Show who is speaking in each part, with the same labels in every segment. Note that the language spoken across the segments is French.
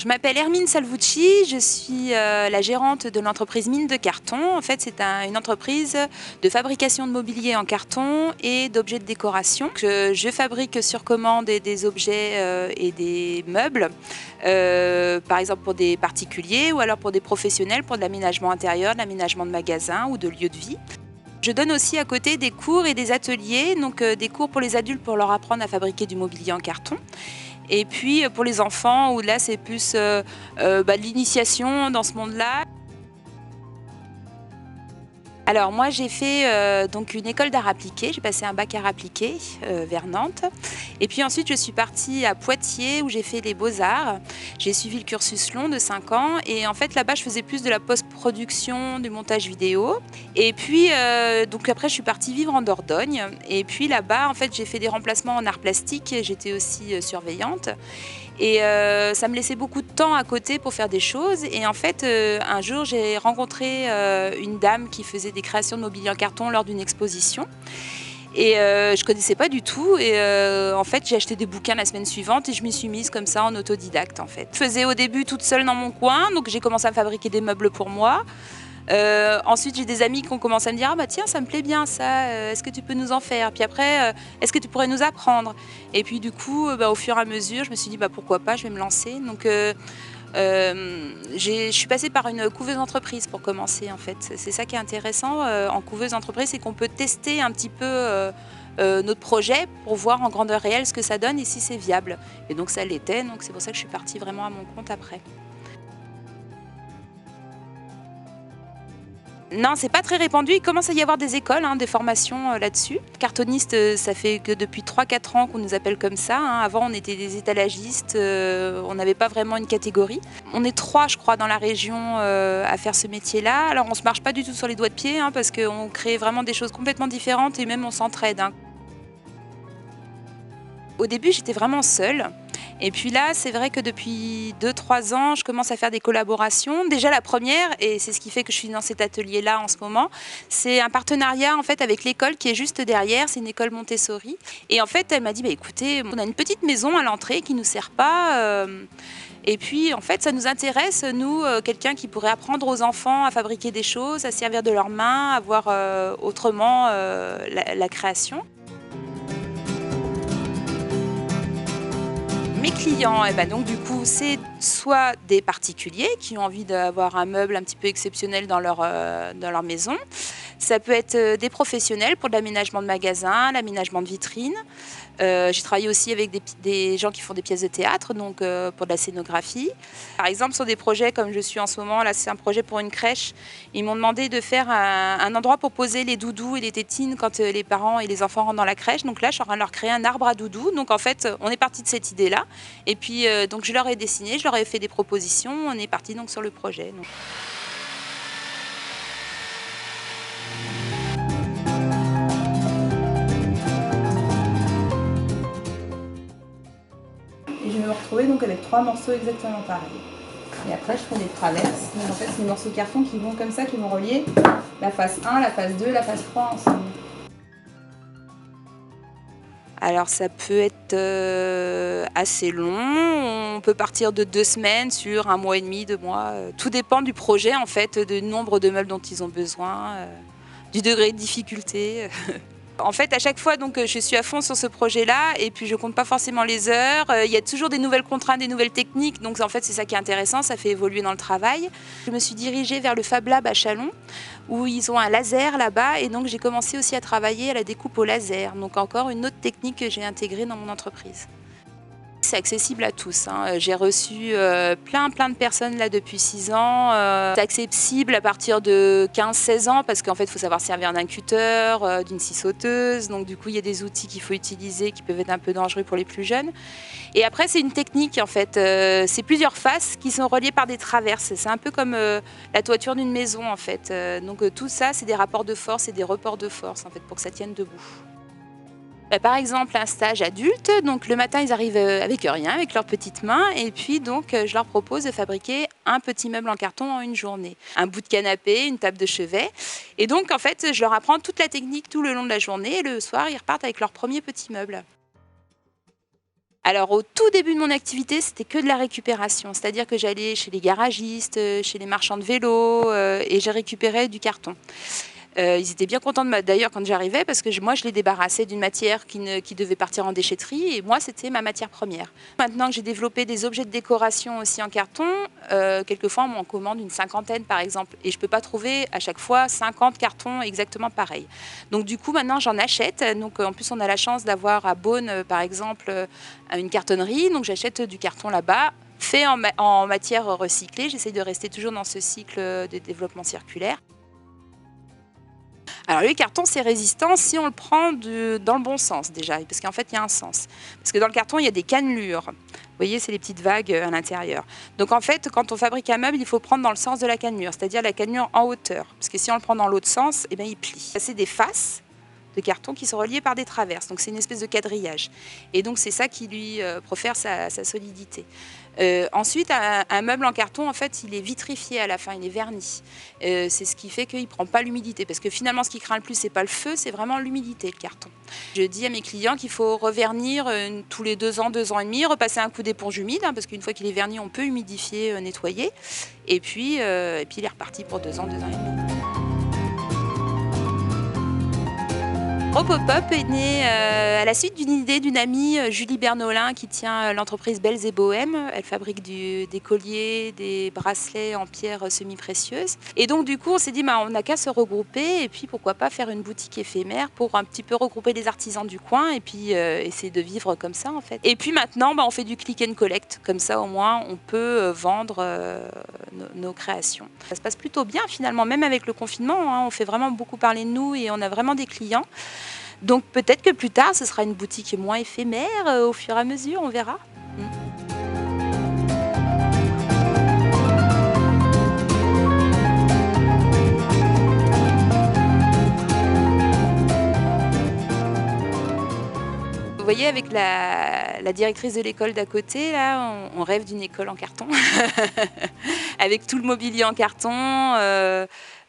Speaker 1: Je m'appelle Hermine Salvucci, je suis la gérante de l'entreprise Mine de Carton. En fait, c'est une entreprise de fabrication de mobilier en carton et d'objets de décoration. Je fabrique sur commande des objets et des meubles, par exemple pour des particuliers ou alors pour des professionnels, pour de l'aménagement intérieur, de l'aménagement de magasins ou de lieux de vie. Je donne aussi à côté des cours et des ateliers, donc des cours pour les adultes pour leur apprendre à fabriquer du mobilier en carton. Et puis pour les enfants, où là c'est plus de l'initiation dans ce monde-là. Alors moi j'ai fait donc une école d'art appliqué, j'ai passé un bac art appliqué vers Nantes. Et puis ensuite je suis partie à Poitiers où j'ai fait les beaux-arts. J'ai suivi le cursus long de 5 ans et en fait là-bas je faisais plus de la post-production, du montage vidéo. Et puis donc après je suis partie vivre en Dordogne. Et puis là-bas en fait j'ai fait des remplacements en art plastique, j'étais aussi surveillante. Et ça me laissait beaucoup de temps à côté pour faire des choses. Et en fait, un jour, j'ai rencontré une dame qui faisait des créations de mobilier en carton lors d'une exposition. Et je ne connaissais pas du tout. Et en fait, j'ai acheté des bouquins la semaine suivante et je m'y suis mise comme ça en autodidacte. En fait. Je faisais au début toute seule dans mon coin. Donc j'ai commencé à fabriquer des meubles pour moi. Ensuite, j'ai des amis qui ont commencé à me dire « Ah bah tiens, ça me plaît bien ça, est-ce que tu peux nous en faire ?» Puis après, « Est-ce que tu pourrais nous apprendre ?» Et puis du coup, au fur et à mesure, je me suis dit « Pourquoi pas, je vais me lancer. » Donc je suis passée par une couveuse entreprise pour commencer en fait. C'est ça qui est intéressant en couveuse entreprise, c'est qu'on peut tester un petit peu notre projet pour voir en grandeur réelle ce que ça donne et si c'est viable. Et donc ça l'était, donc c'est pour ça que je suis partie vraiment à mon compte après. Non, c'est pas très répandu. Il commence à y avoir des écoles, des formations là-dessus. Cartoniste, ça fait que depuis 3-4 ans qu'on nous appelle comme ça. Avant, on était des étalagistes, on n'avait pas vraiment une catégorie. On est 3, je crois, dans la région à faire ce métier-là. Alors, on se marche pas du tout sur les doigts de pied, parce qu'on crée vraiment des choses complètement différentes et même on s'entraide. Au début, j'étais vraiment seule. Et puis là, c'est vrai que depuis 2-3 ans, je commence à faire des collaborations. Déjà la première, et c'est ce qui fait que je suis dans cet atelier-là en ce moment, c'est un partenariat en fait avec l'école qui est juste derrière, c'est une école Montessori. Et en fait, elle m'a dit, écoutez, on a une petite maison à l'entrée qui ne nous sert pas. Et puis en fait, ça nous intéresse, nous, quelqu'un qui pourrait apprendre aux enfants à fabriquer des choses, à servir de leurs mains, à voir autrement la création. Mes clients, donc du coup, c'est soit des particuliers qui ont envie d'avoir un meuble un petit peu exceptionnel dans leur maison. Ça peut être des professionnels pour de l'aménagement de magasins, l'aménagement de vitrines. J'ai travaillé aussi avec des gens qui font des pièces de théâtre, donc pour de la scénographie. Par exemple, sur des projets comme je suis en ce moment, là c'est un projet pour une crèche. Ils m'ont demandé de faire un endroit pour poser les doudous et les tétines quand les parents et les enfants rentrent dans la crèche. Donc là, je suis en train de leur créer un arbre à doudous. Donc en fait, on est parti de cette idée-là. Et puis donc je leur ai dessiné, je leur ai fait des propositions. On est parti donc sur le projet. Donc. Et je vais me retrouver donc avec 3 morceaux exactement pareils. Et après, je fais des traverses. Donc en fait, c'est des morceaux de carton qui vont comme ça, qui vont relier la face 1, la face 2, la face 3 ensemble. Alors ça peut être assez long, on peut partir de 2 semaines sur 1 mois et demi, 2 mois. Tout dépend du projet en fait, du nombre de meubles dont ils ont besoin, du degré de difficulté. En fait, à chaque fois, donc, je suis à fond sur ce projet-là et puis je compte pas forcément les heures. Il y a toujours des nouvelles contraintes, des nouvelles techniques. Donc, en fait, c'est ça qui est intéressant, ça fait évoluer dans le travail. Je me suis dirigée vers le Fab Lab à Châlons où ils ont un laser là-bas et donc j'ai commencé aussi à travailler à la découpe au laser. Donc, encore une autre technique que j'ai intégrée dans mon entreprise. C'est accessible à tous. J'ai reçu plein de personnes là depuis 6 ans. C'est accessible à partir de 15-16 ans parce qu'en fait, il faut savoir servir d'un cutter, d'une scie sauteuse. Donc du coup, il y a des outils qu'il faut utiliser qui peuvent être un peu dangereux pour les plus jeunes. Et après, c'est une technique en fait. C'est plusieurs faces qui sont reliées par des traverses. C'est un peu comme la toiture d'une maison en fait. Donc tout ça, c'est des rapports de force et des reports de force en fait pour que ça tienne debout. Par exemple, un stage adulte, donc le matin ils arrivent avec rien, avec leurs petites mains, et puis donc je leur propose de fabriquer un petit meuble en carton en une journée. Un bout de canapé, une table de chevet, et donc en fait je leur apprends toute la technique tout le long de la journée, et le soir ils repartent avec leur premier petit meuble. Alors au tout début de mon activité, c'était que de la récupération, c'est-à-dire que j'allais chez les garagistes, chez les marchands de vélos et je récupérais du carton. Ils étaient bien contents d'ailleurs quand j'arrivais parce que moi je les débarrassais d'une matière qui devait partir en déchetterie et moi c'était ma matière première. Maintenant que j'ai développé des objets de décoration aussi en carton, quelquefois on m'en commande une cinquantaine par exemple et je ne peux pas trouver à chaque fois 50 cartons exactement pareils. Donc du coup maintenant j'en achète. Donc en plus on a la chance d'avoir à Beaune par exemple une cartonnerie, donc j'achète du carton là-bas fait en matière recyclée. J'essaye de rester toujours dans ce cycle de développement circulaire. Alors le carton, c'est résistant si on le prend dans le bon sens déjà, parce qu'en fait, il y a un sens. Parce que dans le carton, il y a des cannelures. Vous voyez, c'est les petites vagues à l'intérieur. Donc en fait, quand on fabrique un meuble, il faut prendre dans le sens de la cannelure, c'est-à-dire la cannelure en hauteur. Parce que si on le prend dans l'autre sens, eh bien, il plie. C'est des faces de carton qui sont reliées par des traverses. Donc c'est une espèce de quadrillage. Et donc c'est ça qui lui profère sa solidité. Ensuite, un meuble en carton, en fait, il est vitrifié à la fin, il est verni. C'est ce qui fait qu'il ne prend pas l'humidité. Parce que finalement, ce qui craint le plus, ce n'est pas le feu, c'est vraiment l'humidité, le carton. Je dis à mes clients qu'il faut revernir tous les 2 ans et demi, repasser un coup d'éponge humide, parce qu'une fois qu'il est verni, on peut humidifier, nettoyer. Et puis il est reparti pour 2 ans et demi. Pop-up est né à la suite d'une idée d'une amie, Julie Bernolin, qui tient l'entreprise Belles et Bohèmes. Elle fabrique des colliers, des bracelets en pierres semi-précieuses. Et donc du coup, on s'est dit, on n'a qu'à se regrouper et puis pourquoi pas faire une boutique éphémère pour un petit peu regrouper les artisans du coin et puis essayer de vivre comme ça en fait. Et puis maintenant, on fait du click and collect. Comme ça, au moins, on peut vendre nos créations. Ça se passe plutôt bien finalement, même avec le confinement. On fait vraiment beaucoup parler de nous et on a vraiment des clients. Donc peut-être que plus tard, ce sera une boutique moins éphémère, au fur et à mesure, on verra. Vous voyez, avec la directrice de l'école d'à côté, là, on rêve d'une école en carton, avec tout le mobilier en carton.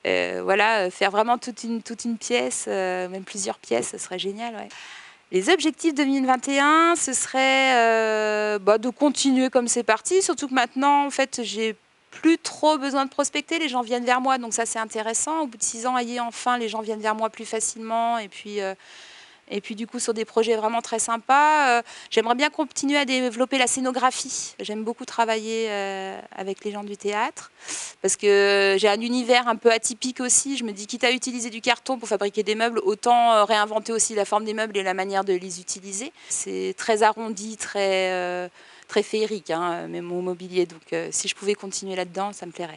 Speaker 1: Voilà, faire vraiment toute une pièce, même plusieurs pièces, ce serait génial. Ouais. Les objectifs 2021, ce serait de continuer comme c'est parti, surtout que maintenant, en fait, j'ai plus trop besoin de prospecter, les gens viennent vers moi, donc ça c'est intéressant. Au bout de 6 ans, enfin, les gens viennent vers moi plus facilement, et puis du coup sur des projets vraiment très sympas. J'aimerais bien continuer à développer la scénographie. J'aime beaucoup travailler avec les gens du théâtre parce que j'ai un univers un peu atypique aussi. Je me dis, quitte à utiliser du carton pour fabriquer des meubles, autant réinventer aussi la forme des meubles et la manière de les utiliser. C'est très arrondi, très féerique, même mon mobilier. Donc si je pouvais continuer là-dedans, ça me plairait.